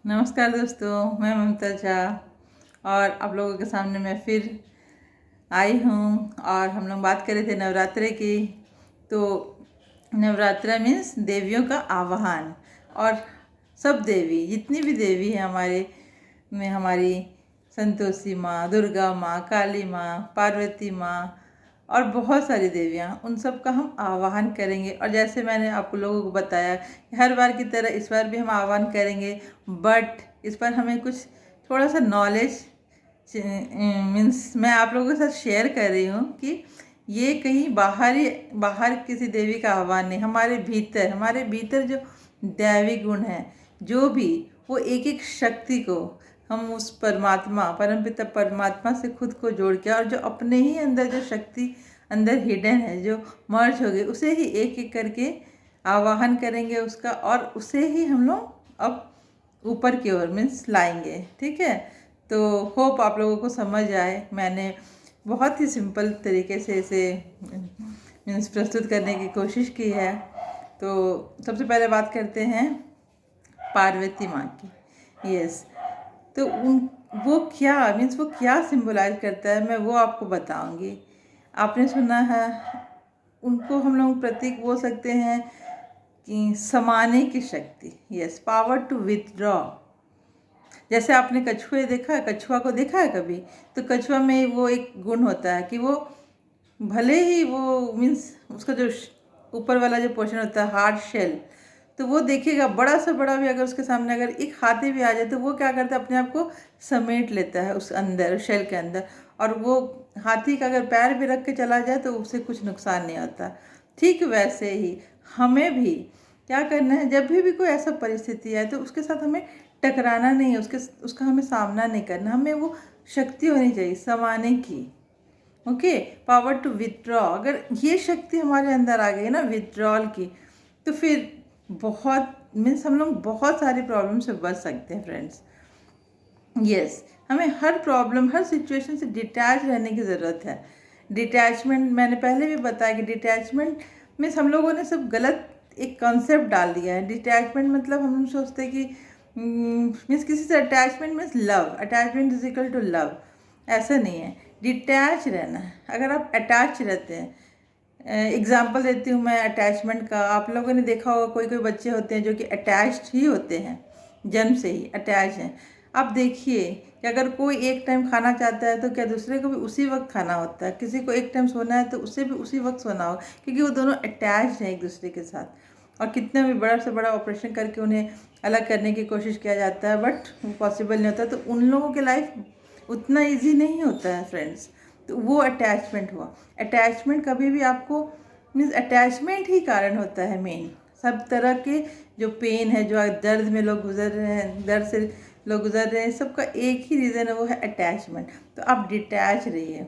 नमस्कार दोस्तों, मैं ममता झा और आप लोगों के सामने मैं फिर आई हूँ। और हम लोग बात कर रहे थे नवरात्रे की। तो नवरात्रा मीन्स देवियों का आवाहन। और सब देवी, जितनी भी देवी हैं हमारे में, हमारी संतोषी माँ, दुर्गा माँ, काली माँ, पार्वती माँ और बहुत सारी देवियाँ, उन सब का हम आवाहन करेंगे। और जैसे मैंने आप लोगों को बताया कि हर बार की तरह इस बार भी हम आह्वान करेंगे, बट इस पर हमें कुछ थोड़ा सा नॉलेज मीन्स मैं आप लोगों के साथ शेयर कर रही हूँ कि ये कहीं बाहर किसी देवी का आह्वान नहीं, हमारे भीतर जो दैवी गुण है, जो भी वो एक एक शक्ति को हम उस परमात्मा, परमपिता परमात्मा से खुद को जोड़ के, और जो अपने ही अंदर जो शक्ति अंदर हिडन है, जो मर्ज हो गई, उसे ही एक एक करके आवाहन करेंगे उसका, और उसे ही हम लोग अब ऊपर की ओर मीन्स लाएंगे। ठीक है, तो होप आप लोगों को समझ आए। मैंने बहुत ही सिंपल तरीके से इसे मीन्स प्रस्तुत करने की कोशिश की है। तो सबसे पहले बात करते हैं पार्वती माँ की। यस, तो वो क्या मीन्स वो क्या सिंबलाइज करता है, मैं वो आपको बताऊंगी। आपने सुना है, उनको हम लोग प्रतीक बोल सकते हैं कि समाने की शक्ति। Yes, power to withdraw. जैसे आपने कछुए देखा है, कछुआ को देखा है कभी? तो कछुआ में वो एक गुण होता है कि वो भले ही वो मीन्स उसका जो ऊपर वाला जो पोर्शन होता है, हार्ड शेल, तो वो देखिएगा बड़ा से बड़ा भी अगर उसके सामने अगर एक हाथी भी आ जाए तो वो क्या करता है, अपने आप को समेट लेता है उस अंदर, उस शेल के अंदर। और वो हाथी का अगर पैर भी रख के चला जाए तो उससे कुछ नुकसान नहीं होता। ठीक वैसे ही हमें भी क्या करना है, जब भी कोई ऐसा परिस्थिति है तो उसके साथ हमें टकराना नहीं है, उसका हमें सामना नहीं करना, हमें वो शक्ति होनी चाहिए समाने की। Okay, power to withdraw. अगर ये शक्ति हमारे अंदर आ गई ना विथड्रॉल की, तो फिर बहुत मीन्स हम लोग बहुत सारी प्रॉब्लम से बच सकते हैं फ्रेंड्स। यस, हमें हर प्रॉब्लम, हर सिचुएशन से डिटैच रहने की ज़रूरत है। डिटैचमेंट, मैंने पहले भी बताया कि डिटैचमेंट मीन्स हम लोगों ने सब गलत एक कॉन्सेप्ट डाल दिया है। डिटैचमेंट मतलब हम सोचते हैं कि मीन्स किसी से attachment means love, attachment is equal to love. ऐसा नहीं है, डिटैच रहना है। अगर आप अटैच रहते हैं, एग्जाम्पल देती हूँ मैं अटैचमेंट का। आप लोगों ने देखा होगा कोई कोई बच्चे होते हैं जो कि अटैच्ड ही होते हैं, जन्म से ही अटैच हैं। आप देखिए कि अगर कोई एक टाइम खाना चाहता है तो क्या दूसरे को भी उसी वक्त खाना होता है? किसी को एक टाइम सोना है तो उससे भी उसी वक्त सोना हो, क्योंकि वो दोनों अटैच हैं एक दूसरे के साथ। और कितना भी बड़ा से बड़ा ऑपरेशन करके उन्हें अलग करने की कोशिश किया जाता है, बट वो पॉसिबल नहीं होता। तो उन लोगों के लाइफ उतना ईजी नहीं होता है फ्रेंड्स। तो वो अटैचमेंट हुआ। अटैचमेंट कभी भी आपको मीन्स अटैचमेंट ही कारण होता है मेन। सब तरह के जो पेन है, जो दर्द में लोग गुजर रहे हैं, दर्द से लोग गुजर रहे हैं, सबका एक ही रीज़न है, वो है अटैचमेंट। तो आप डिटैच रहिए।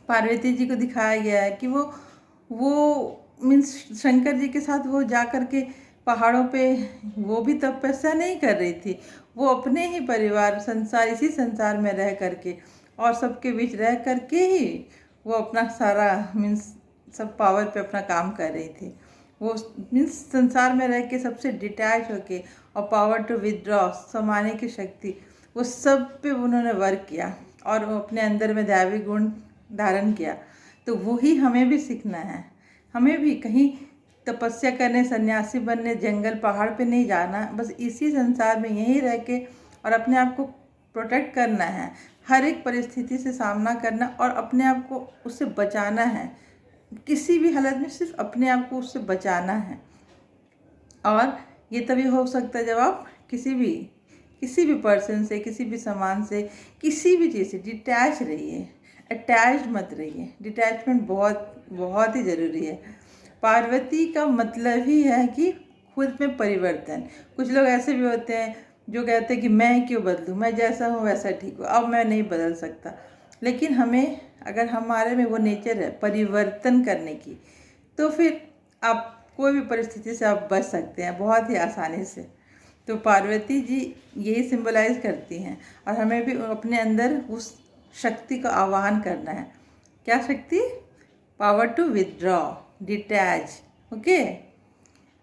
पार्वती जी को दिखाया गया है कि वो मीन्स शंकर जी के साथ वो जा कर के पहाड़ों पे वो भी तपस्या नहीं कर रही थी। वो अपने ही परिवार, संसार, इसी संसार में रह करके और सबके बीच रह करके ही वो अपना सारा मीन्स सब पावर पे अपना काम कर रही थी। वो मीन्स संसार में रह के सबसे डिटैच होके और पावर टू विदड्रॉ, समाने की शक्ति, वो सब पे उन्होंने वर्क किया और वो अपने अंदर में दैवी गुण धारण किया। तो वही हमें भी सीखना है। हमें भी कहीं तपस्या करने, सन्यासी बनने, जंगल पहाड़ पे नहीं जाना, बस इसी संसार में यहीं रह के और अपने आप को प्रोटेक्ट करना है, हर एक परिस्थिति से सामना करना और अपने आप को उससे बचाना है। किसी भी हालत में सिर्फ अपने आप को उससे बचाना है। और ये तभी हो सकता है जब आप किसी भी पर्सन से, किसी भी सामान से, किसी भी चीज़ से डिटैच रहिए, अटैच मत रहिए। डिटैचमेंट बहुत बहुत ही ज़रूरी है। पार्वती का मतलब ही है कि खुद में परिवर्तन। कुछ लोग ऐसे भी होते हैं जो कहते हैं कि मैं क्यों बदलूं, मैं जैसा हूँ वैसा ठीक हूँ, अब मैं नहीं बदल सकता। लेकिन हमें, अगर हमारे में वो नेचर है परिवर्तन करने की, तो फिर आप कोई भी परिस्थिति से आप बच सकते हैं बहुत ही आसानी से। तो पार्वती जी यही सिंबलाइज करती हैं और हमें भी अपने अंदर उस शक्ति का आवाहन करना है। क्या शक्ति? Power to withdraw, detach. Okay,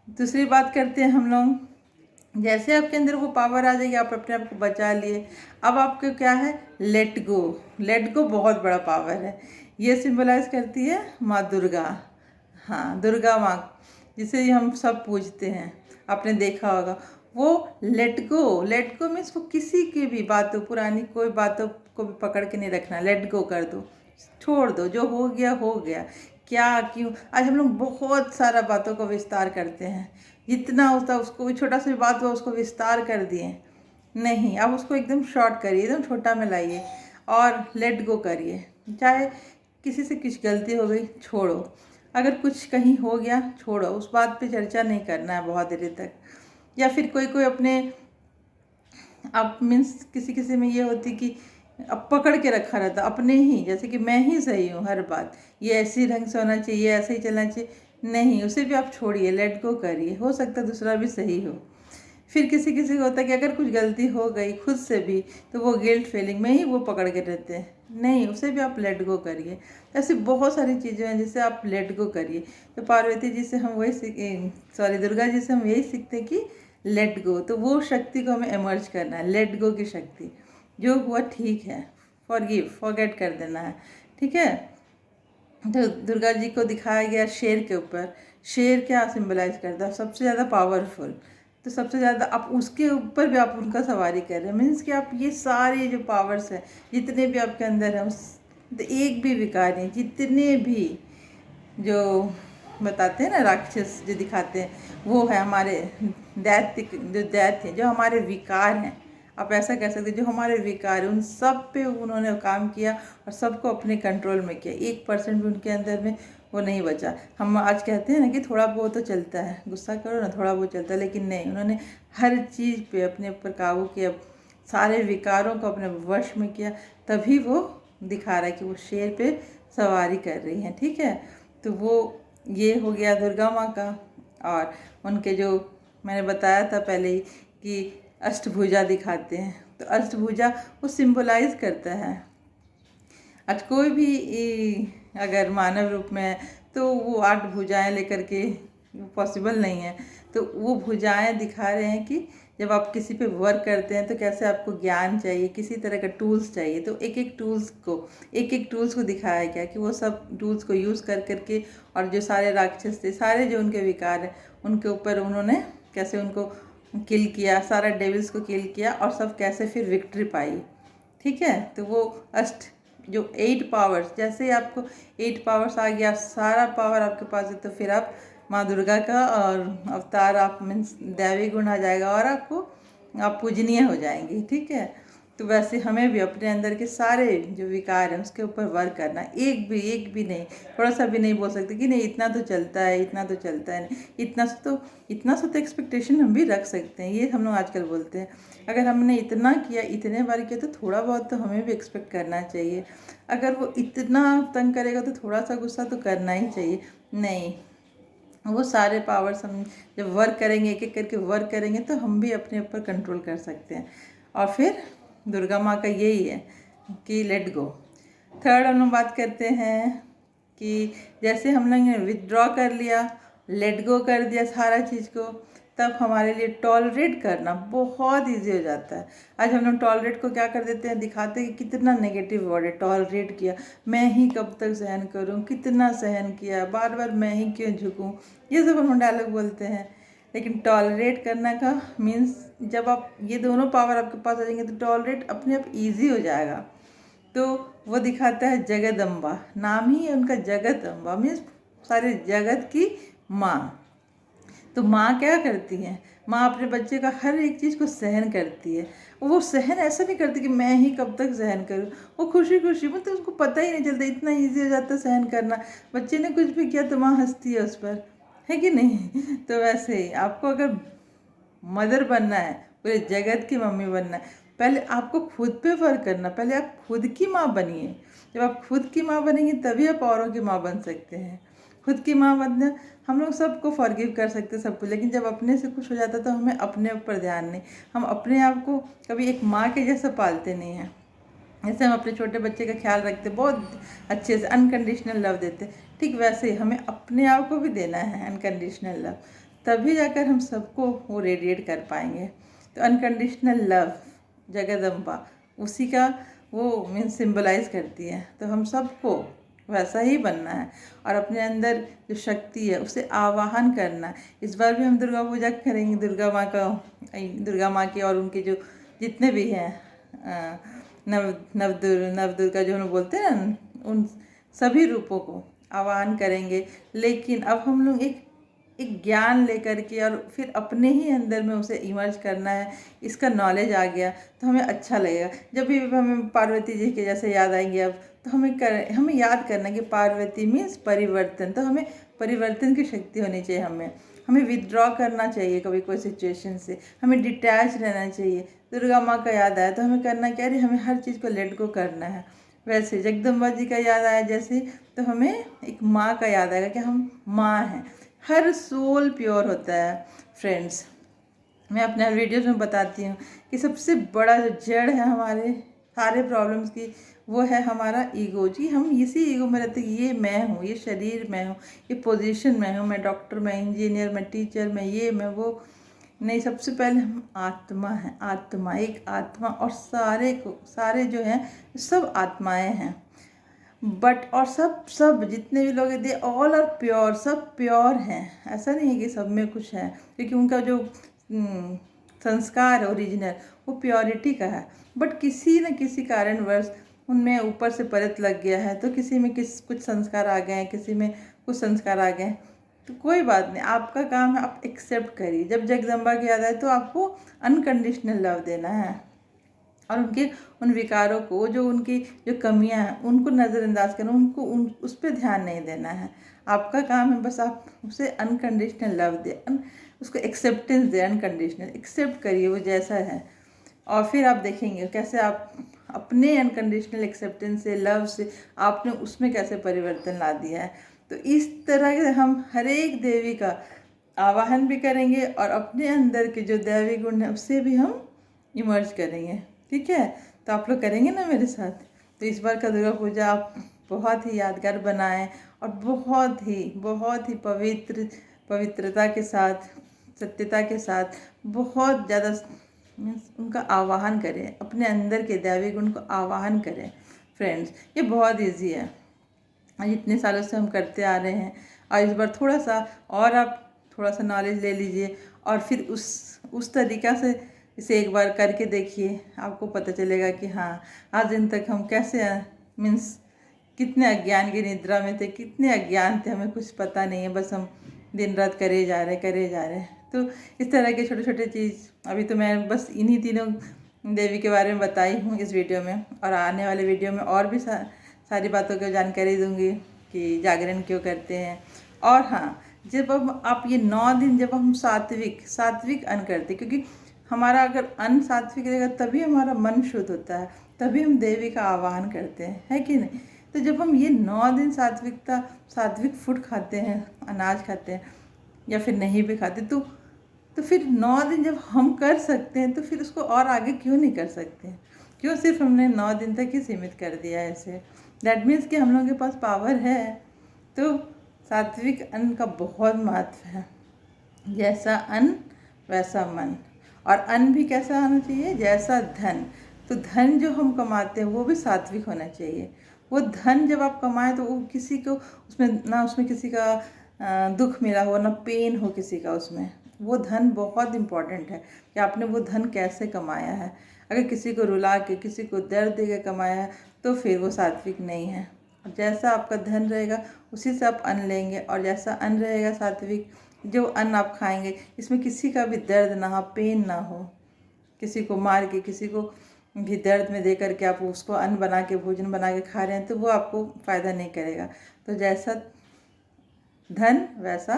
दूसरी बात करते हैं हम लोग जैसे आपके अंदर वो पावर आ जाएगी, आप अपने आप को बचा लिए। अब आपको क्या है, लेट गो। लेट गो बहुत बड़ा पावर है। ये सिंबलाइज करती है माँ दुर्गा। हाँ, दुर्गा माँ जिसे हम सब पूजते हैं, आपने देखा होगा। वो लेट गो मीन्स वो किसी की भी बातों, पुरानी कोई बातों को भी पकड़ के नहीं रखना। लेट गो कर दो, छोड़ दो, जो हो गया हो गया। क्या क्यों, आज हम लोग बहुत सारा बातों का विस्तार करते हैं, जितना होता उसको भी, छोटा सा भी बात हुआ उसको विस्तार कर दिए। नहीं, अब उसको एकदम शॉर्ट करिए, एकदम छोटा में लाइए और लेट गो करिए। चाहे किसी से कुछ गलती हो गई, छोड़ो। अगर कुछ कहीं हो गया, छोड़ो, उस बात पे चर्चा नहीं करना है बहुत देर तक। या फिर कोई कोई अपने आप मीन्स किसी किसी में ये होती कि अब पकड़ के रखा रहता अपने ही, जैसे कि मैं ही सही हूँ हर बात, ये ऐसे ढंग से होना चाहिए, ऐसे ही चलना चाहिए। नहीं, उसे भी आप छोड़िए, लेट गो करिए। हो सकता है दूसरा भी सही हो। फिर किसी किसी को होता है कि अगर कुछ गलती हो गई खुद से भी, तो वो गिल्ट फीलिंग में ही वो पकड़ के रहते हैं। नहीं, उसे भी आप लेट गो करिए। ऐसी बहुत सारी चीज़ें हैं जिसे आप लेट गो करिए। तो पार्वती जी से हम वही दुर्गा जी से हम यही सीखते हैं कि लेट गो। तो वो शक्ति को हमें एमर्ज करना है, लेट गो की शक्ति। जो हुआ ठीक है, फॉरगिव, फॉरगेट कर देना है, ठीक है। तो दुर्गा जी को दिखाया गया शेर के ऊपर। शेर क्या सिंबलाइज करता है, सबसे ज़्यादा पावरफुल। तो सबसे ज़्यादा आप उसके ऊपर भी आप उनका सवारी कर रहे हैं, मीन्स कि आप ये सारे जो पावर्स हैं जितने भी आपके अंदर हैं, उस एक भी विकार नहीं। जितने भी जो बताते हैं ना राक्षस जो दिखाते हैं, वो है हमारे दैत्य जो हमारे विकार हैं। आप ऐसा कह सकते हैं, जो हमारे विकार हैं उन सब पे उन्होंने काम किया और सबको अपने कंट्रोल में किया। 1% भी उनके अंदर में वो नहीं बचा। हम आज कहते हैं ना कि थोड़ा बहुत तो चलता है, गुस्सा करो ना, थोड़ा बहुत चलता है, लेकिन नहीं, उन्होंने हर चीज़ पे अपने ऊपर काबू किया, सारे विकारों को अपने वश में किया। तभी वो दिखा रहा है कि वो शेर पे सवारी कर रही हैं, ठीक है। तो वो ये हो गया दुर्गा माँ का। और उनके जो मैंने बताया था पहले ही कि अष्टभुजा दिखाते हैं, तो अष्टभुजा वो सिंबलाइज करता है। आज कोई भी अगर मानव रूप में है तो वो 8 भुजाएं लेकर के पॉसिबल नहीं है। तो वो भुजाएं दिखा रहे हैं कि जब आप किसी पे वर्क करते हैं तो कैसे आपको ज्ञान चाहिए, किसी तरह का टूल्स चाहिए। तो एक एक टूल्स को दिखाया गया कि वो सब टूल्स को यूज़ कर करके, और जो सारे राक्षस थे, सारे जो उनके विकार हैं, उनके ऊपर उन्होंने कैसे उनको किल किया, सारा डेविल्स को किल किया, और सब कैसे फिर विक्ट्री पाई, ठीक है। तो वो जो 8 पावर्स, जैसे ही आपको 8 पावर्स आ गया, सारा पावर आपके पास है, तो फिर आप माँ दुर्गा का और अवतार, आप मीन्स दैवी गुण आ जाएगा और आप पूजनीय हो जाएंगी, ठीक है। तो वैसे हमें भी अपने अंदर के सारे जो विकार हैं उसके ऊपर वर्क करना। एक भी नहीं, थोड़ा सा भी नहीं बोल सकते कि नहीं इतना तो चलता है, इतना तो चलता है नहीं, इतना सा तो एक्सपेक्टेशन हम भी रख सकते हैं। ये हम लोग आजकल बोलते हैं, अगर हमने इतना किया, इतने बार किया, तो थोड़ा बहुत तो हमें भी एक्सपेक्ट करना चाहिए। अगर वो इतना तंग करेगा तो थोड़ा सा गुस्सा तो करना ही चाहिए। नहीं, वो सारे पावर्स हम जब वर्क करेंगे, एक एक करके वर्क करेंगे, तो हम भी अपने ऊपर कंट्रोल कर सकते हैं। और फिर दुर्गा माँ का यही है कि लेट गो। थर्ड हम लोग बात करते हैं कि जैसे हम लोग ने विथड्रॉ कर लिया, लेट गो कर दिया सारा चीज़ को, तब हमारे लिए टॉलरेट करना बहुत इजी हो जाता है। आज हम लोग टॉलरेट को क्या कर देते हैं, दिखाते हैं कि कितना नेगेटिव वर्ड है, टॉलरेट किया, मैं ही कब तक सहन करूं, कितना सहन किया, बार बार मैं ही क्यों झुकूं, ये सब हम डायलॉग बोलते हैं। लेकिन टॉलरेट करना का मीन्स, जब आप ये दोनों पावर आपके पास आ जाएंगे तो टॉलरेट अपने आप ईजी हो जाएगा। तो वो दिखाता है जगदम्बा, नाम ही है उनका जगदम्बा, मीन्स सारे जगत की माँ। तो माँ क्या करती है, माँ अपने बच्चे का हर एक चीज़ को सहन करती है। वो सहन ऐसा नहीं करती कि मैं ही कब तक सहन करूँ, वो खुशी खुशी, मतलब उसको पता ही नहीं चलता, इतना इजी हो जाता है सहन करना। बच्चे ने कुछ भी किया तो माँ हंसती है उस पर, है कि नहीं। तो वैसे ही आपको अगर मदर बनना है, पूरे जगत की मम्मी बनना है, पहले आपको खुद पे वर्क करना, पहले आप खुद की माँ बनिए। जब आप खुद की माँ बनेंगे तभी आप औरों की माँ बन सकते हैं। खुद की माँ बनना, हम लोग सबको फॉरगिव कर सकते हैं सब कुछ, लेकिन जब अपने से कुछ हो जाता है तो हमें अपने ऊपर ध्यान नहीं, हम अपने आप को कभी एक माँ के जैसा पालते नहीं हैं। जैसे हम अपने छोटे बच्चे का ख्याल रखते, बहुत अच्छे से अनकंडीशनल लव देते, ठीक वैसे ही हमें अपने आप को भी देना है अनकंडीशनल लव। तभी जाकर हम सबको वो रेडिएट कर पाएंगे। तो अनकंडीशनल लव जगदम्बा उसी का वो मीन्स सिंबलाइज करती है। तो हम सबको वैसा ही बनना है और अपने अंदर जो शक्ति है उसे आवाहन करना है। इस बार भी हम दुर्गा पूजा करेंगे, दुर्गा माँ की और उनके जो जितने भी हैं नवदुर्गा जो हम बोलते हैं ना, उन सभी रूपों को आवाहन करेंगे। लेकिन अब हम लोग एक ज्ञान लेकर के और फिर अपने ही अंदर में उसे इमर्ज करना है। इसका नॉलेज आ गया तो हमें अच्छा लगेगा। जब भी हमें पार्वती जी के जैसे याद आएंगे अब, तो हमें याद करना कि पार्वती मीन्स परिवर्तन। तो हमें परिवर्तन की शक्ति होनी चाहिए। हमें विदड्रॉ करना चाहिए कभी कोई सिचुएशन से, हमें डिटैच रहना चाहिए। दुर्गा माँ का याद आया तो हमें करना क्या है, हमें हर चीज़ को लेट गो करना है। वैसे जगदम्बा जी का याद आया जैसे, तो हमें एक माँ का याद आएगा कि हम माँ हैं। हर सोल प्योर होता है फ्रेंड्स। मैं अपने वीडियोज़ में बताती हूँ कि सबसे बड़ा जो जड़ है हमारे सारे प्रॉब्लम्स की, वो है हमारा ईगो। जी हम इसी ईगो में रहते हैं, ये मैं हूँ, ये शरीर मैं हूँ, ये पोजीशन मैं हूँ, मैं डॉक्टर, मैं इंजीनियर, मैं टीचर, मैं ये मैं वो। नहीं, सबसे पहले हम आत्मा हैं। आत्मा, एक आत्मा, और सारे जो हैं सब आत्माएं हैं। बट और सब जितने भी लोग हैं, दे ऑल आर प्योर, सब प्योर हैं। ऐसा नहीं है कि सब में कुछ है, क्योंकि उनका जो संस्कार है ओरिजिनल, वो प्योरिटी का है। बट किसी न किसी कारणवश उनमें ऊपर से परत लग गया है, तो किसी में कुछ संस्कार आ गए हैं, किसी में कुछ संस्कार आ गए हैं। तो कोई बात नहीं, आपका काम है आप एक्सेप्ट करिए। जब जगदम्बा की याद आए तो आपको अनकंडीशनल लव देना है और उनके उन विकारों को, जो उनकी जो कमियां हैं, उनको नज़रअंदाज करना, उस पर ध्यान नहीं देना है। आपका काम है बस आप उसे अनकंडीशनल लव दे, उसको एक्सेप्टेंस दे, अनकंडीशनल एक्सेप्ट करिए वो जैसा है। और फिर आप देखेंगे कैसे आप अपने अनकंडीशनल एक्सेप्टेंस से, लव से, आपने उसमें कैसे परिवर्तन ला दिया है। तो इस तरह के हम हर एक देवी का आवाहन भी करेंगे और अपने अंदर के जो दैवी गुण है उससे भी हम इमर्ज करेंगे। ठीक है, तो आप लोग करेंगे ना मेरे साथ। तो इस बार का दुर्गा पूजा आप बहुत ही यादगार बनाएं और बहुत ही पवित्रता के साथ, सत्यता के साथ, बहुत ज़्यादा मीन्स उनका आवाहन करें, अपने अंदर के दैवी गुण को आवाहन करें फ्रेंड्स। ये बहुत ईजी है, आज इतने सालों से हम करते आ रहे हैं। और इस बार थोड़ा सा और आप थोड़ा सा नॉलेज ले लीजिए और फिर उस तरीक़ा से इसे एक बार करके देखिए। आपको पता चलेगा कि हाँ, आज दिन तक हम कैसे मीन्स कितने अज्ञान की निद्रा में थे, कितने अज्ञान थे, हमें कुछ पता नहीं है, बस हम दिन रात करे जा रहे हैं। तो इस तरह के छोटे छोटे चीज़, अभी तो मैं बस इन्हीं तीनों देवी के बारे में बताई हूँ इस वीडियो में, और आने वाले वीडियो में और भी सारी बातों की जानकारी दूंगी कि जागरण क्यों करते हैं। और हाँ, जब अब आप ये 9 दिन जब हम सात्विक अन्न करते, क्योंकि हमारा अगर अन्न सात्विक रहेगा तभी हमारा मन शुद्ध होता है, तभी हम देवी का आवाहन करते हैं, है कि नहीं। तो जब हम ये 9 दिन सात्विक फूड खाते हैं, अनाज खाते हैं, या फिर नहीं भी खाते, तो फिर 9 दिन जब हम कर सकते हैं तो फिर उसको और आगे क्यों नहीं कर सकते। क्यों सिर्फ हमने 9 दिन तक ही सीमित कर दिया है इसे। दैट मीन्स कि हम लोगों के पास पावर है। तो सात्विक अन्न का बहुत महत्व है। जैसा अन्न वैसा मन, और अन्न भी कैसा होना चाहिए, जैसा धन। तो धन जो हम कमाते हैं वो भी सात्विक होना चाहिए। वो धन जब आप कमाएं तो वो किसी को उसमें किसी का दुख मिला हो, ना पेन हो किसी का उसमें। वो धन बहुत इम्पॉर्टेंट है कि आपने वो धन कैसे कमाया है। अगर किसी को रुला के, किसी को दर्द दे के कमाया है तो फिर वो सात्विक नहीं है। जैसा आपका धन रहेगा उसी से आप अन्न लेंगे, और जैसा अन्न रहेगा सात्विक, जो अन्न आप खाएंगे इसमें किसी का भी दर्द ना हो, पेन ना हो, किसी को मार के, किसी को भी दर्द में दे करके आप उसको अन्न बना के, भोजन बना के खा रहे हैं, तो वो आपको फ़ायदा नहीं करेगा। तो जैसा धन वैसा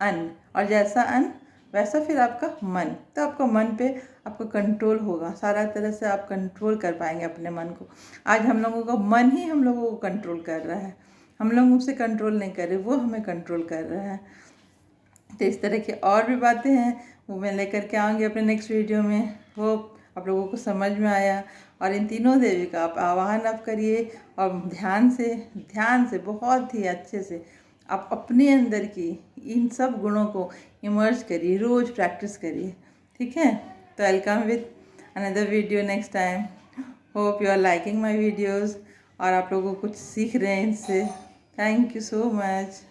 अन्न, और जैसा अन्न वैसा फिर आपका मन। तो आपका मन पे आपको कंट्रोल होगा, सारा तरह से आप कंट्रोल कर पाएंगे अपने मन को। आज हम लोगों का मन ही हम लोगों को कंट्रोल कर रहा है, हम लोग उसे कंट्रोल नहीं कर रहे, वो हमें कंट्रोल कर रहा है। तो इस तरह की और भी बातें हैं, वो मैं लेकर के आऊँगी अपने नेक्स्ट वीडियो में। वो आप लोगों को समझ में आया, और इन तीनों देवी का आप आवाहन आप करिए, और ध्यान से बहुत ही अच्छे से आप अपने अंदर की इन सब गुणों को इमर्ज करिए, रोज़ प्रैक्टिस करिए, ठीक है। तो I will come with another video next time. Hope you are liking my videos और आप लोगों को कुछ सीख रहे हैं इनसे। Thank you so much.